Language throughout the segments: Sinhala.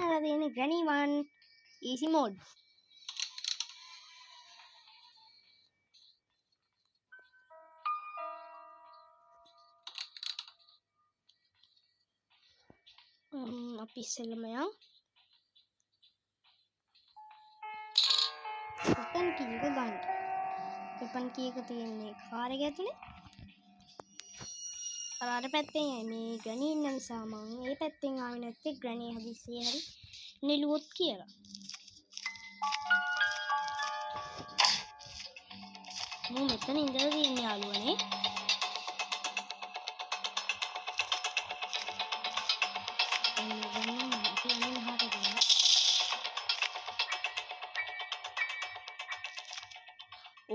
ගෙනලා දෙන්නේ Granny 1 easy mode. අපි ඉස්සෙල්ලම යන් weapon key එක ගන්න. weapon key එක තියෙන්නේ කාර් එක ඇතුලේ. අර පැත්තෙන් මේ Granny ඉන්න නිසා මම මේ පැත්තෙන් ආවේ නැත්තේ Granny හදිස්සියේ හරි නිලුවොත් කියලා. මම මෙතන ඉඳලා තියෙන යාළුවනේ.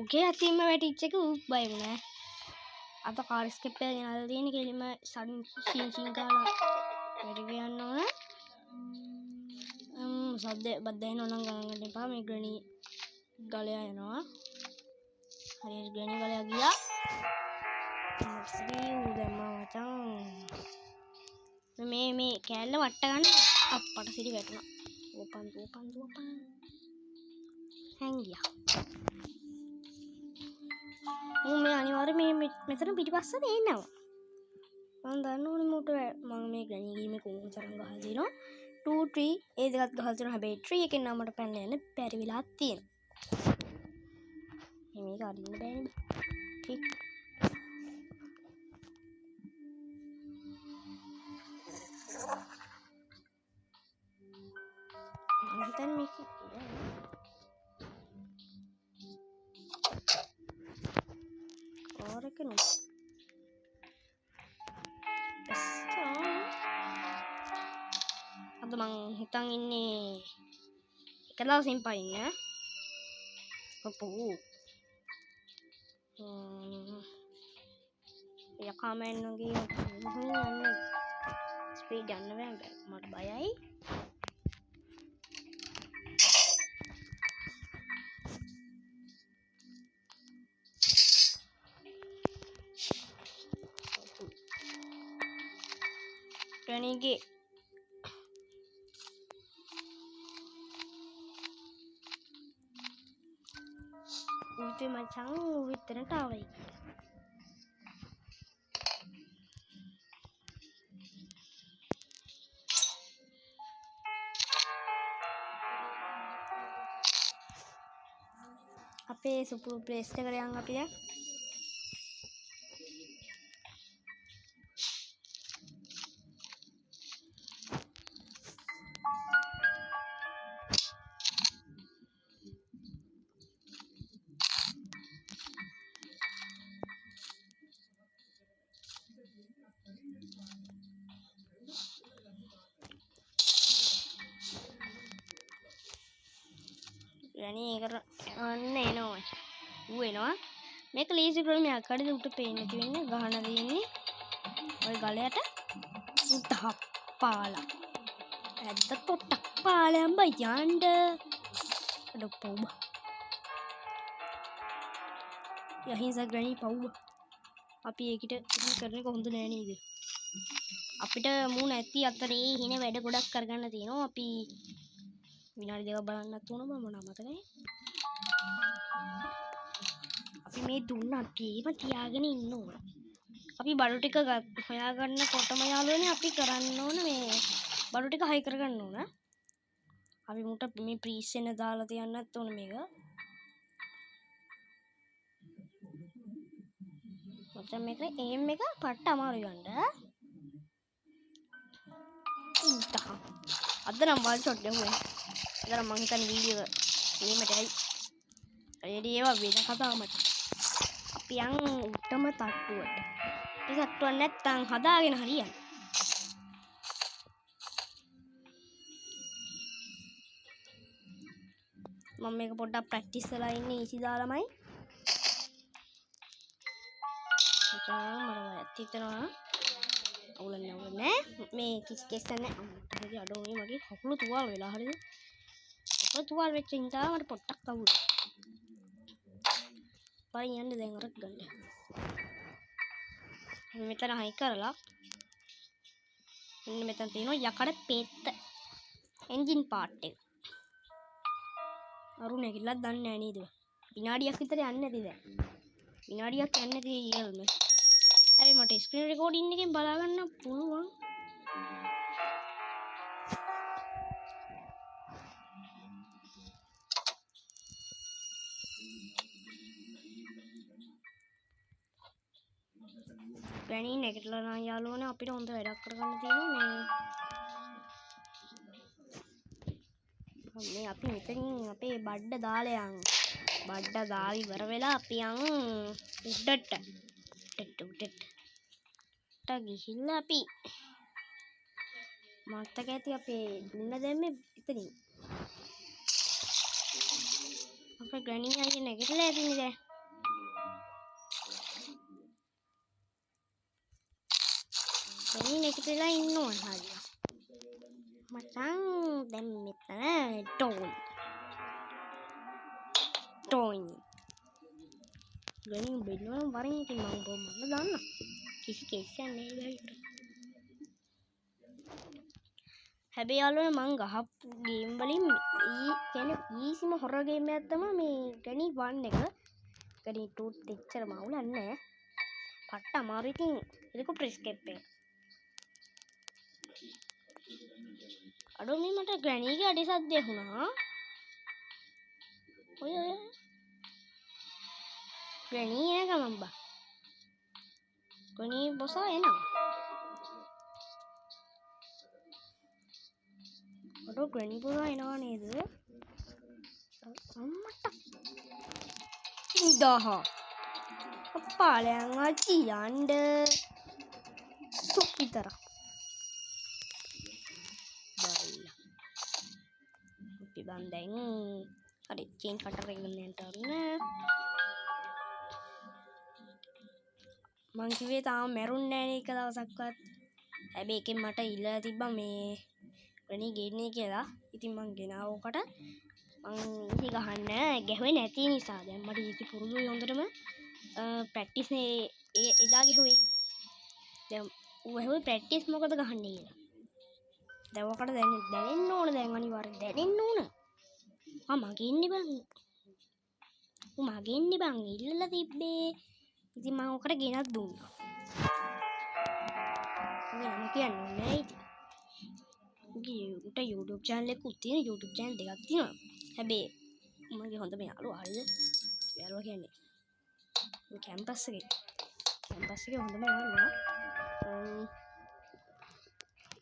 ඔකේ අතින්ම වැටිච්ච එක උත් බය වුණා. අත කාර් ස්කේප් එක ගෙනල්ලා තියෙන කෙලිම සීන් කාලා වැඩි ගියන්න ඕන. සද්ද බද්දෙන් ඕනම් ගණන් ගන්න එපා. මේ Granny ගලයා යනවා. හරියට Granny ගලයා ගියා. දැම්මා මචං. මේ කෑල්ල වට ගන්න අප්පට සිරි වැටුණා. ඕපන් හැංගියා. මේ අනිවාර්යයෙන් මේ මෙතන පිටිපස්සට එනවා. මම දන්න ඕනේ මට මම මේ Granny ගේමේ කොහොමද තරම් ගහලා දිනවා. 2 3 ඒ දෙකත් ගහලා තියෙනවා. හැබැයි 3 එකෙන් නම් මට පැනලා යන්න බැරි වෙලා තියෙනවා. මේක අරින්න බෑනේ. ටික් මම හිතන්නේ මේක කාර් එක නේ. අද මං හිතන් ඉන්නේ එක දවසින් පයින්න. අපෝ යකාමෙන් වගේ යන්නේ ස්පීඩ් යන්න බෑ මට බයයි. Granny උත්තේ මචං විතරට ආවයි. අපේ සුපුරු ප්ලේස් එකට යන් අපි දැන්. Granny එකට අන්න එනවා. ඌ එනවා. මේක ලීසි ක්‍රමයක්. කඩේ උට පේන්න තියෙන්නේ ගහන දෙන්නේ. ඔය ගලයට උටක් පාලා. ඇද්ද තොට්ටක් පාලයන් බයි යන්න. අඩපොව. යහින්ස Granny පවුව. අපි ඒකිට කරන්නේ කොහොමද නෑ නේද? අපිට මූණ ඇති අතරේ හින වැඩ ගොඩක් කරගන්න තියෙනවා. අපි විනාඩි දෙකක් බලන්නත් උන මම මතකයි. අපි මේ දුන්නත් ගේම තියාගෙන ඉන්න ඕන. අපි බඩු ටික හොයාගන්නකොටම යාළුවනේ අපි කරන්න ඕන මේ බඩු ටික හයි කරගන්න ඕන. අපි මුට මේ ප්‍රීස් එන දාලා තියන්නත් ඕන මේක. මචං මේක එම් එක පට්ට අමාරු ගන්න. අද නම් වල් ෂොට් ගහුවේ. අද මම හිතන්නේ වීඩියෝ ගේමට ඇයි. රෙඩි ඒවා වෙන කතාවක් මචං. අපි යන් උටම තට්ටුවට. ඒ තට්ටුවක් නැත්තම් හදාගෙන හරියන්නේ. මම මේක පොඩ්ඩක් ප්‍රැක්ටිස් කරලා ඉන්නේ ඊසි දාලාමයි. මචං මම හිතනවා අවුලන්නේ මේ කිස් නැහැ. අම්මට අඩෝනේ මගේ කකුල තුවාල වෙලා හරිද? කකුල තුවාල වෙච්ච නිසා මට පොට්ටක් අවුලයි. පයින් යන්න දැන් අරක් ගන්න. මෙතන හයි කරලා මෙන්න මෙතන තියෙනවා යකඩ පෙත්ත. එන්ජින් පාර්ට් එක. අරු නැගිටලත් දන්නේ නැහැ නේද? විනාඩියක් විතර යන්නේ නැති දැන්. විනාඩියක් යන්නේ නැති ඊයල්ම. හරි මට ස්ක්‍රීන් රෙකෝඩින් එකෙන් බලා ගන්න පුළුවන්. ගණී නැගිටලා නම් යාළුවනේ අපිට හොඳ වැඩක් කරගන්න තියෙනවා මේ අපි මෙතනින් අපේ බඩ දාලා යන් බඩ දාලා ඉවර වෙලා අපි යන් උඩට ගිහිල්ලා අපි මත්තක ඇති අපේ දුන්න දැම්මේ එතනින් අපේ ගණී අයියා නැගිටලා ඇතිනේ දැන් ගණී නැගිටලා ඉන්නවා හරියට මටන් දැන් මෙතන ටෝයි ගණී බෙල්ලම වරින් ඉතින් මම දන්න කිසි කෙස්සයක් නෑ ගයිට හැබැයි යාළුවනේ මං ගහපු ගේම් වලින් කියන්නේ ඊසිම හොරර් ගේම් එකක් තමයි මේ ගණී 1 එක ගණී 2 එච්චර මවුලක් නෑ පට්ට අමාරු ඉතින් ඒක ප්‍රෙස්කේප් එක අඩෝ මේ මට ග්‍රැනීගේ අඩි සද්දය ඇහුණා ඔය ග්‍රැනී එන ගමන් බා ග්‍රැනී බොසා එනවා අඩෝ ග්‍රැනී බොසා එනවා නේද අම්මට ඉදහ අප්පාලයන් අච්චි යන්ඩ තුක්කිතර බන්දැන් හරි චීන් කටරගන්නට ඔන්න මංකිවේ තාම මැරුන් නෑන එක දවසක්වත් හැබැ එකෙන් මට ඉල්ල තිබ්බ මේ ගනී ගෙන්නේ කියලා ඉතින් මං ගෙනාවෝකට මං ඉසි ගහන්න ගැහුවේ නැති නිසා දැන් මට ඉසි පුරුදු හොඳටම ප්‍රැක්ටිස් එදා ගැහුවේ දැන් ඌ ප්‍රැක්ටිස් මොකද ගහන්නේ කියලා දැන් ඔකට දැනෙන්න ඕන දැන් අනිවාර්යෙන් දැනෙන්න ඕන මගේ ඉන්නේ බං මගේ ඉන්නේ බං ඉල්ලලා තිබ්බේ ඉතින් මම ඔකට ගෙනත් දුන්නා මම කියන්නේ නෑ ඉතින් උට YouTube channel එකකුත් තියෙන YouTube channel දෙකක් තියෙනවා හැබැයි මගේ හොඳම යාළුවා හරිද යාළුවා කියන්නේ මේ කැම්පස් එකේ හොඳම යාළුවා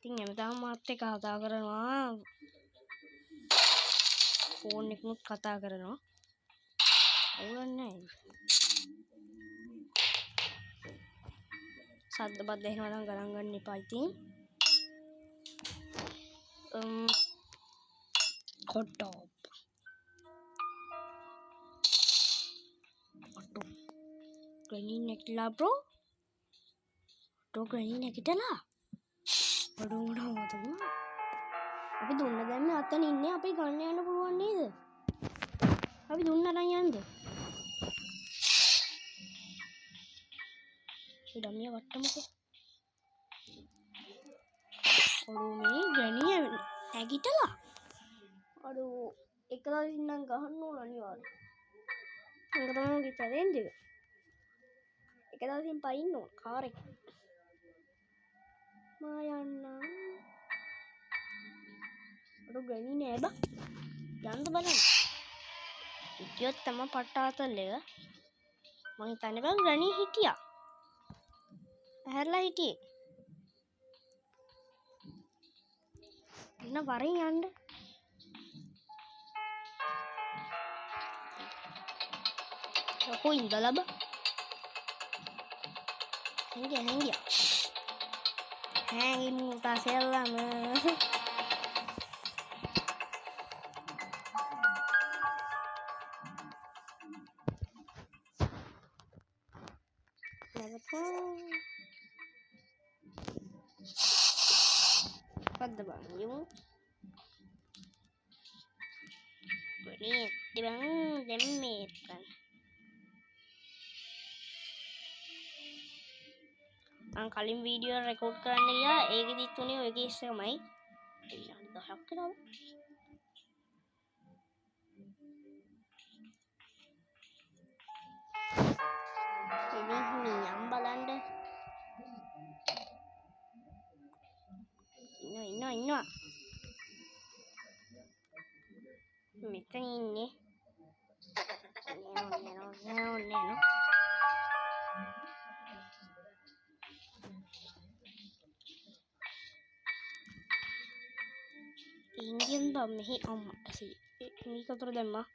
ඉතින් හැමදාම මාත් එක්ක කතා කරනවා ෆෝන් එකකුත් කතා කරනවා අවුලක් නැහැ සද්ද බද්ද එහෙම නම් ගණන් ගන්න එපා ඉතින් කොට්ටෝප් ග්‍රැනී නැගිටලා බ්‍රෝ ග්‍රැනී නැගිටලා අඩෝ මොනවද අපි දුන්න දැම්ම අතන ඉන්නේ අපි ගන්න යන්න පුළුවන් නේද අපි දුන්න අරන් යන්නද ඉඩමිය වට්ටමුකෝ අඩෝ මේ ග්‍රැනී නැගිටලා අඩෝ එක දවසින් නම් ගහන්න ඕන අනිවාර්යයෙන් මම තමයි උගේ චැලෙන්ජ් එක දවසින් පයින්න ඕන කාර් එක මා යන්නම් අඩෝ ග්‍රැනී නෑ බා යන්න බලන්න ඉතියොත් තමයි පට්ටාතල් එක මං හිතන්නේ බං ග්‍රැනී හිටියා ඇහැරලා හිටියේ එන්න වරින් යන්න යකෝ ඉඳලා බා හැංගියා හැංගිමු තාසෙල්ලම What the bang you? Berit, di bang demit kan. Ang kalim video record කරන්න ගියා ඒකෙදිත් උනේ ඔය කේස් එකමයි. කියලා. ini yang බලන්න. ඉන්නවා. මෙතන ඉන්නේ. නෑ. Indian bam mehi sih. Ini kotor දැම්මා.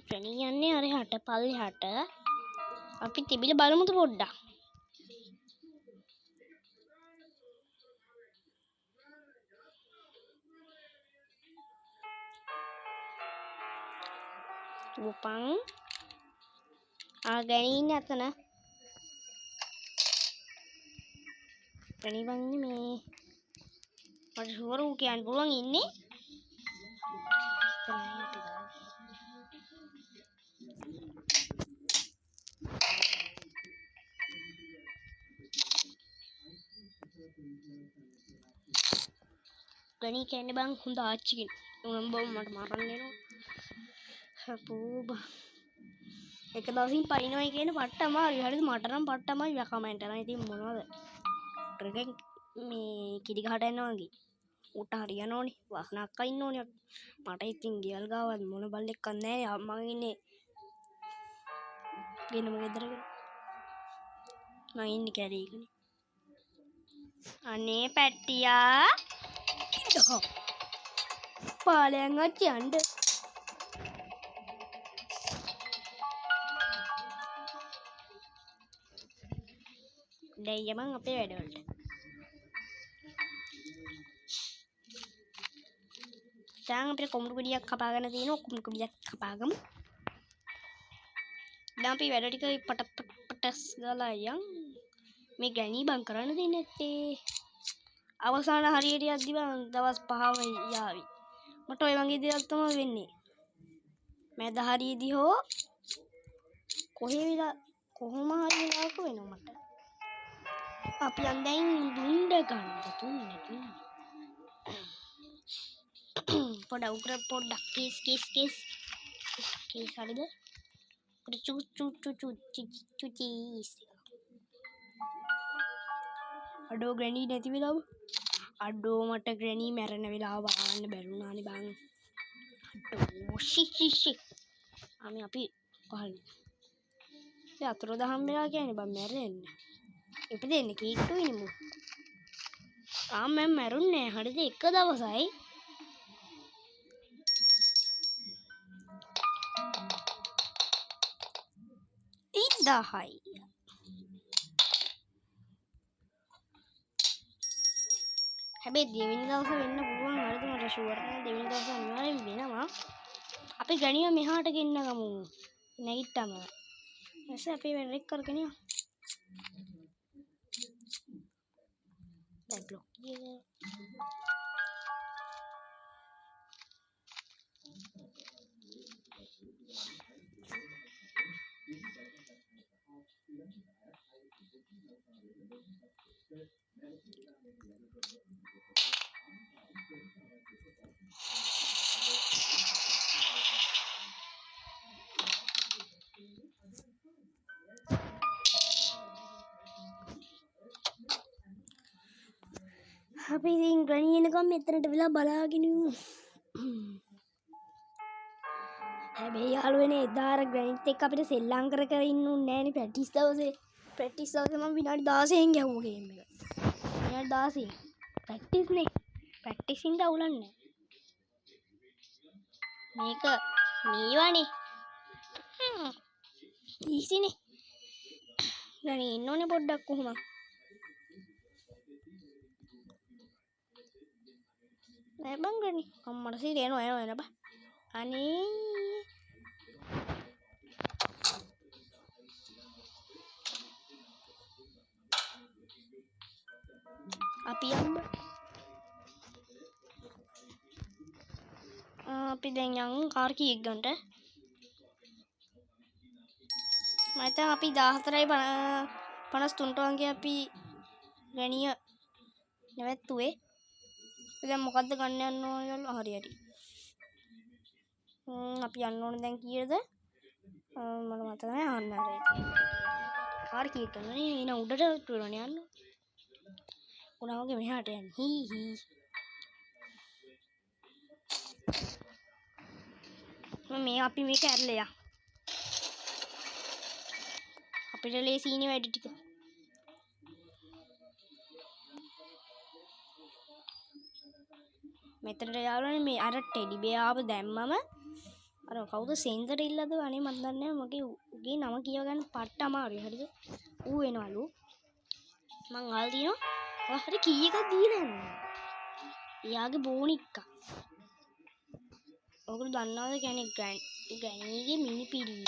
Granny යන්නේ අර හට පල්ලෙහාට. අපි තිබිලා බලමුද පොඩ්ඩක්. උපන් Granny ඉන්නේ අතන. Granny බං ඉන්නේ මේ මට ෂුවර් ඌ කියන්න පුළුවන් ඉන්නේ. Granny කියන්නේ බං හොඳ ආච්චි කෙනෙක්. උනම් බම් මට මරන්න එනවා. අපෝ බං. එක දවසින් පයින්නයි කියන පට්ට අමාරුයි. හරිද මට නම් පට්ට අමාරුයි යා කමෙන්ට් කරලා. ඉතින් මොනවද? ට්‍රෙකෙන් මේ කිරි ගහට යනවා වගේ. උට හරියන ඕනේ. වාසන අක්කා ඉන්න ඕනේ. මට ඉතින් ගෙවල් ගාවත් මොන බල්ලෙක්වත් නැහැ නේ. අම්මා ඉන්නේ. ගෙනම ගෙදරක. මම ඉන්නේ කැලේකනේ. අනේ පැට්ටියා. පාලයන් අච්චි යන්න. දැන් යමන් අපේ වැඩවලට. දැන් අපිට කොමුඩු ගෙඩියක් කපාගෙන තියෙනවා. කොමුඩු ගෙඩියක් කපාගමු. දැන් අපි වැඩ ටික පටස් ගාලා යන්. මේ Granny බං කරන්න දෙන්නේ නැත්තේ. අවසාන හරියට යද්දි බං දවස් 5ම යාවි. මට ඔය වගේ දේවල් තමයි වෙන්නේ. මැද හරියේදී හෝ කොහොම හරි වෙලාවක වෙනවා මට. අපි දැන් දුන්න ගන්න පොඩ්ඩක් කේස් හරිද? චීස් අඩෝ Granny නැති වෙලාව. අඩෝ මට Granny මැරෙන වෙලාව බලන්න බැරුණානේ බං. අඩෝ ෂි. අපි කොහොල්ද? ඒ අතුරුදහන් වෙලා කියන්නේ බං මැරෙන්නේ. ඉපදෙන්නේ කීට්ටුයිනේ මු. තාම මම මැරුන්නේ නැහැ. හරිද? එක දවසයි. ඉදහයි. හැබැයි දෙවෙනි දවස වෙන්න පුළුවන්. හරිද? මට ෂුවර් නෑ දෙවෙනි දවස අනිවාර්යෙන් වෙනවා. අපි Granny මෙහාට ගෙන්න ගමු. නැගිට්ටම. ඊපස්සේ අපි වැඩ කරගෙන යමු. දැන් බ්ලොක් එක. අපි ඉතින් Granny එනකම් මෙතනට වෙලා බලාගෙන ඉමු. හැබැයි යාළුවනේ එදා අර Grannyත් එක්ක අපිට සෙල්ලම් කර ඉන්න උන්නේ නෑනේ ප්‍රැක්ටිස් දවසේ. ප්‍රැක්ටිස් දවසේ මම විනාඩි 16න් ගැහුවා ගේම් එක. විනාඩි 16. ප්‍රැක්ටිස්නේ. ප්‍රැක්ටිසින් දවුලන්නේ. මේක නීවනේ. ඊසිනේ. Granny ඉන්න ඕනේ පොඩ්ඩක් කොහොමද? නෑ බං Granny. අම්මට සීරේ එනවා බා. අනේ අපි යමු. අපි දැන් යන් කාර් කීයක් ගන්නට? මම අපි 14:53ට වගේ අපි ගණිය නැවැත්තුවේ. දැන් මොකද්ද ගන්න යන්න ඕන කියලා හරි. අපි යන්න ඕනේ දැන් කීයද? මට මතක නැහැ අහන්න හරි. කාර් කීයට නේ එන උඩට තුරන යන්න. උනාගේ මෙහාට යන්න. හී හී. මේ අපි මේක ඇරලා අපිට ලේසියිනේ වැඩ ටික. මෙතනට යාළුවනේ මේ අර ටෙඩි බෙයාව දැම්මම අර කවුද සෙන්සර් ඉල්ලද අනේ මන් දන්නේ නැහැ මගේ උගේ නම කියව ගන්න පට්ට අමාරුයි හරිද ඌ එනවලු මං අහලා තියෙනවා හරි කී එකක් දීලා යනවා එයාගේ බෝනික්කා ඔයගොල්ලෝ දන්නවද කියන්නේ ග්‍රැනීගේ මිනි පිල්ලි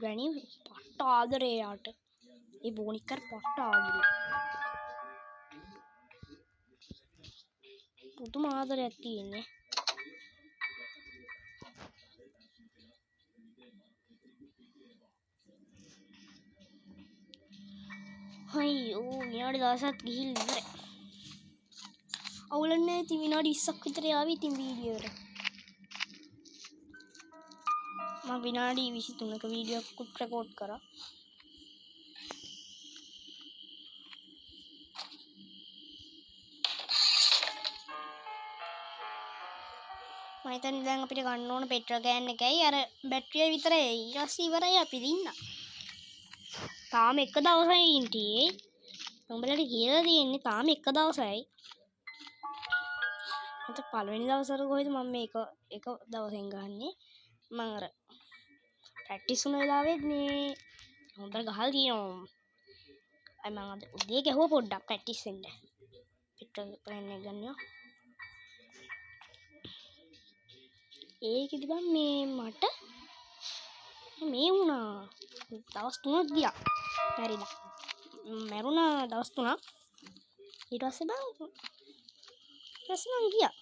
ග්‍රැනී පට්ට ආදරේ යාට ඒ බෝනික්කට පට්ට ආදරේ පුදුම ආදරයක් තියෙන්නේ අයියෝ විනාඩි 10ක් ගිහිල්ලා ඉවරයි. අවුලක් නැහැ ඉතින් විනාඩි 20ක් විතර යාවි ඉතින් වීඩියෝ එකට. මම විනාඩි 23ක වීඩියෝ එකක් රෙකෝඩ් කරා. මම හිතන්නේ දැන් අපිට ගන්න ඕන පෙට්‍රල් ගෑන් එකයි අර බැටරිය විතරයි. ඊට පස්සේ ඉවරයි අපි දින්න. තාම එක දවසයි ඉන්ටියේ. උඹලට කියලා තියෙන්නේ තාම එක දවසයි. මට පළවෙනි දවසට කොහෙද මම මේක එක දවසෙන් ගන්නෙ. මම අර ප්‍රැක්ටිස් වුණ වෙලාවෙත් මේ හොඳට ගහලා තියෙනවා. අය මම අද උදේ ගැහුවා පොඩ්ඩක් ප්‍රැක්ටිස් වෙන්න. පෙට්‍රල් ගෑන් එක ගන්නවා. ඒකෙදි බං මේ මට මේ වුණා දවස් 3ක් ගියා මැරිලා මැරුණා දවස් 3ක් ඊට පස්සේ බං ප්‍රශ්න ගියා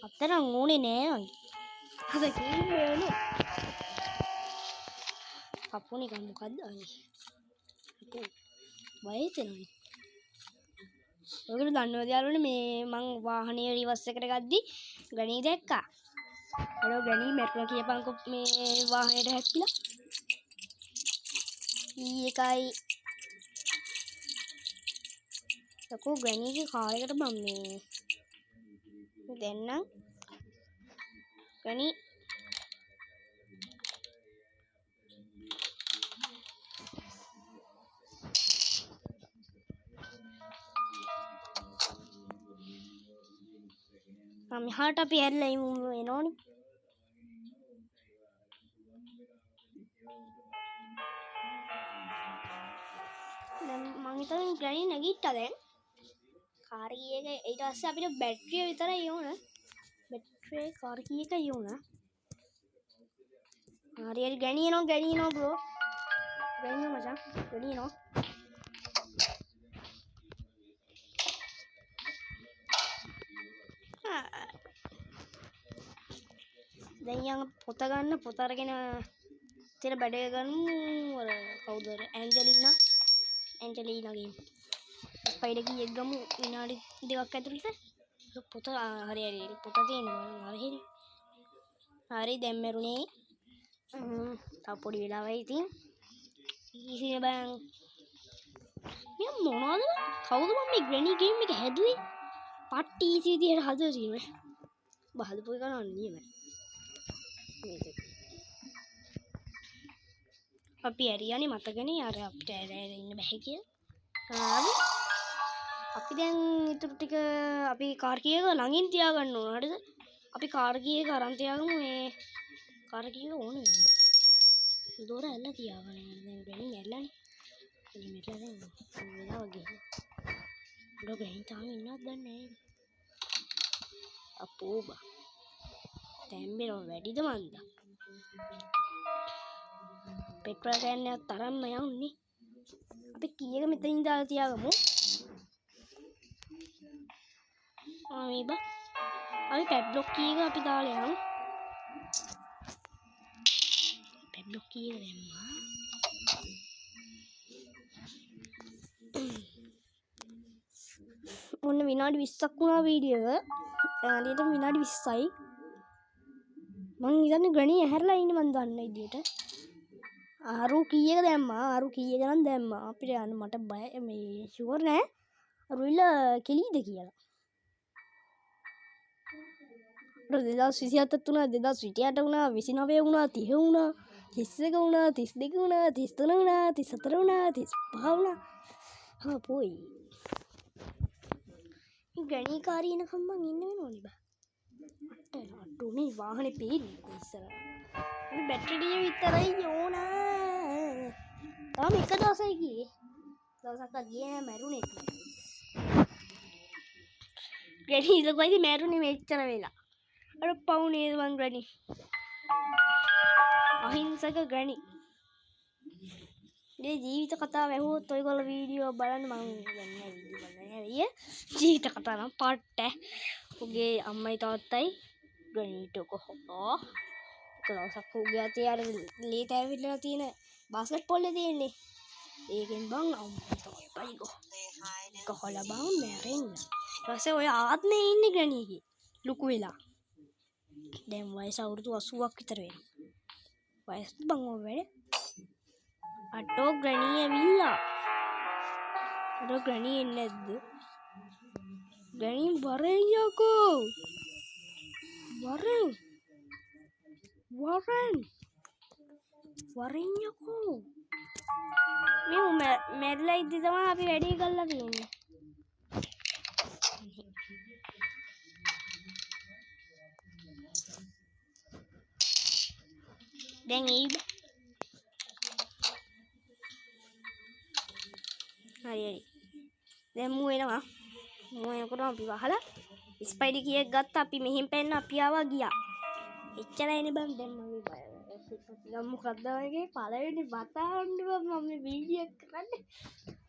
අතරන් ඕනේ නෑ වගේ අද කිව්වේ නෝ අපෝනේ ගන්න මොකද්ද අනේ අපෝ වයසෙනවනේ ඔයගොල්ලෝ දන්නවද යාළුවනේ මේ මං වාහනේ රිවර්ස් එකට ගද්දි ගණී දැක්කා හලෝ ගණී මැරුණා කියපන්කෝ මේ වාහනේට හැප්පිලා ඊයකයි ලකෝ ගණීගේ කාර් එකට මම මේ දෙන්නම් ගණී මෙහාට අපි ඇරලා එනෝනේ දැන් මං හිතන්නේ ග්‍රැනි නැගිට්ටා දැන් කාර් කී එක ඊට පස්සේ අපිට බැටරිය විතරයි ඕන බැටරිය කාර් කී එකයි ඕන හරි හරි ග්‍රැනි එනවා බ්‍රෝ ග්‍රැනි මචං ග්‍රැනි එනවා දැන් යන් පොත ගන්න පොත අරගෙන ඉතින් බඩේ ගමු අර කවුද ඇන්ජලිනාගේ පයිඩ කීයක් ගමු විනාඩි 2ක් ඇතුළත පොත හරි පොත තියෙනවා හරි දැන් මරුනේ තව පොඩි වෙලාවයි ඉතින් ඉතින් බං මේ මොනවද කවුද මම මේ ග්‍රැනි ගේම් එක හැදුවේ පට්ටි ඊසි විදියට හදලා තියෙන්නේ බහදපු එක නන්නේ අපි ඇරියානේ මතකනේ අර අපිට ඇරලා ඉන්න බෑ කියලා අපි දැන් ඊටු ටික අපි කාර් කී එක ළඟින් තියාගන්න ඕන හරිද අපි කාර් කී එක අරන් තියාගමු මේ කාර් කී එක ඕන වෙනවා බා දොර ඇල්ල තියාගන්න දැන් ග්‍රැනි ඇල්ලනේ ඉතින් මෙట్లా දැන් වෙලාව ගිහින් උඩ ග්‍රැනි තාම ඉන්නවද දන්නේ නැහැ අපෝ බා තැම්බෙනව වැඩිද මන්ද පෙට්‍රල් ගෑන් එකක් තරම්ම යන්නේ අපි කීයක මෙතනින් දාලා තියාගමු මේ බා අපි පැඩ්ලොක් කීයක අපි දාලා යමු ලොකිය දැම්මා. ඔන්න විනාඩි 20ක් වුණා වීඩියෝ එක. හරියට විනාඩි 20යි. මං හිතන්නේ ග්‍රැනි ඇහැරලා ඉන්නේ මං දන්න විදියට. ආරු කීයක දැම්මා? ආරු කීයක නම් දැම්මා. අපිට යන්න මට බය මේ ෂුවර් නෑ. අරුයිල කෙලීද කියලා. 2027 වුණා 2028 වුණා 29 වුණා 30 වුණා 31 වුණා 32 වුණා 33 වුණා 34 වුණා 35 වුණා. හා පොයි. ග්‍රැනි කාරිය එනකම් මං ඉන්න වෙනවනේ බා. අට්ටු මේ වාහනේ පේන්නේ ඉස්සර. මේ බැටරිය විතරයි යෝනා. තාම එක දවසයි ගියේ. දවසක් ගියේ මැරුණේ නැහැ. ග්‍රැනි ඉලක්කයි මැරුණේ මෙච්චර වෙලා. අර පවුනේ මං ග්‍රැනි. අහිංසක ග්‍රැනි. මේ ජීවිත කතාව ඇහුවොත් ඔයගොල්ලෝ වීඩියෝ බලන්න මං යන්නේ වීඩියෝ බලන්නේ. ජීවිත කතාව නම් පාට්ට. උගේ අම්මයි තාත්තයි ග්‍රැනිට කොහොමද? එක දවසක් උගේ අතේ අර ලේ තැවිලා තියෙන බාස්කට් බෝල් එක තියෙන්නේ. ඒකෙන් බං අම්මයි තාත්තයි ගහලා බං මැරෙන්න. ඊපස්සේ ඔය ආත්මේ ඉන්නේ ග්‍රැනිගේ. ලුකු වෙලා. දැන් වයස අවුරුදු 80ක් විතර වෙනවා. වයස බං ඔය වැඩ. අටෝ ග්‍රැනි ඇවිල්ලා. අර ග්‍රැනි එන්නේ නැද්ද? ග්‍රැනි වරෙන් යකෝ. වරෙන් යකෝ. මේ මැරිලා ඉද්දි තමයි අපි වැඩේ කරලා තියෙන්නේ. දැන් ඒයි හරි දැන් මූ එනවා. මූ එනකොට අපි වහලා ස්පයිඩි කීයක් ගත්තා. අපි මෙහෙන් පැන්න අපි ආවා ගියා. එච්චරයිනේ බං. දැන් මම මොකක්ද වගේ පළවෙනි බතාවන්න මම මේ වීඩියෝ කරන්නේ.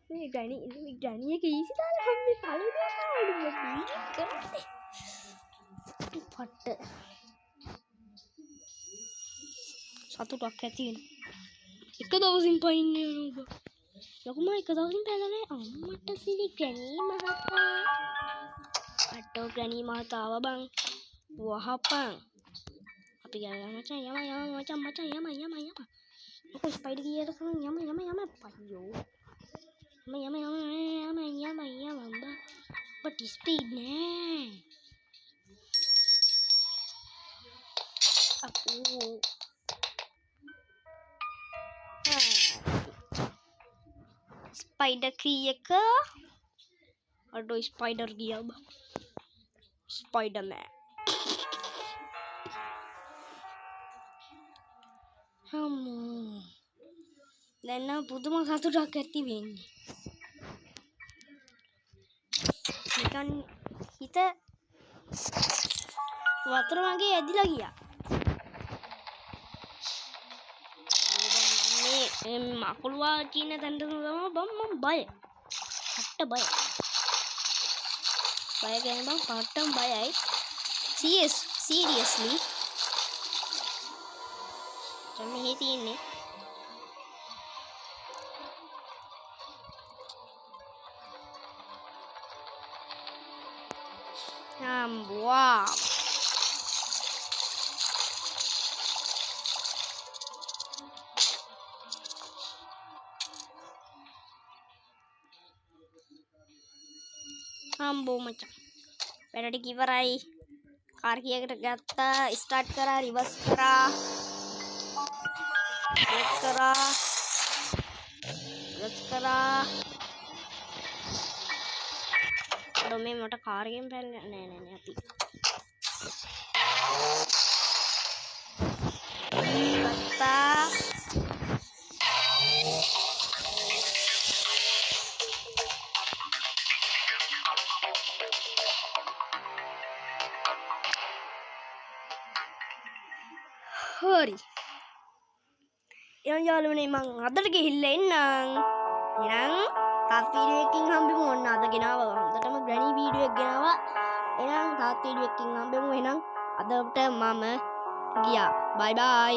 මේ ග්‍රැනි එක ඊසි දාලා මම මේ පළවෙනි බතාවන්න වීඩියෝ කරන්නේ. පට්ට සතුටක් ඇති වෙන. එක දවසින් පයින්නේ නෝබ. ලොකුම එක දවසින් පැනලා අම්මට සිරි ග්‍රැනි මහතා. අටෝ ග්‍රැනි මහතාව බං. වහපන්. අපි ගියා මචං යම මචං යම. මොකද ස්පයිඩර් ගියට කලින් යම පයියෝ. යම බා. බට් ස්පීඩ් නෑ. අපෝ. ස්පයිඩර් කීයක අඩෝ ස්පයිඩර් ගියා බා. ස්පයිඩර්මෑන්. අම්මෝ. දැන් නම් පුදුම සතුටක් ඇති වෙන්නේ. නිකන් හිත වතුර වගේ ඇදිලා ගියා. මේ මකුළුවා කියන තැනට තමයි බම් මම බය. හට්ට බය. බය කියන්නේ බම් හට්ටම බයයි. seriously. මෙහෙ තියෙන්නේ wow. හම්බෝ මචං. වැඩ ටික ඉවරයි. කාර් කීයකට ගත්තා. ස්ටාර්ට් කරා, රිවර්ස් කරා. අඩෝ මේ මට කාර් එකෙන් පැනලා නෑ අපි. ගත්තා. හරි. යාළුවනේ මං අදට ගිහිල්ලා එන්නම්. එහෙනම් තාත් වීඩියෝ එකකින් හම්බෙමු. ඔන්න අද ගෙනාවා. හොඳටම ග්‍රැනි වීඩියෝ එක ගෙනාවා. එහෙනම් තාත් වීඩියෝ එකකින් හම්බෙමු. එහෙනම් අදට මම ගියා. බයි බයි.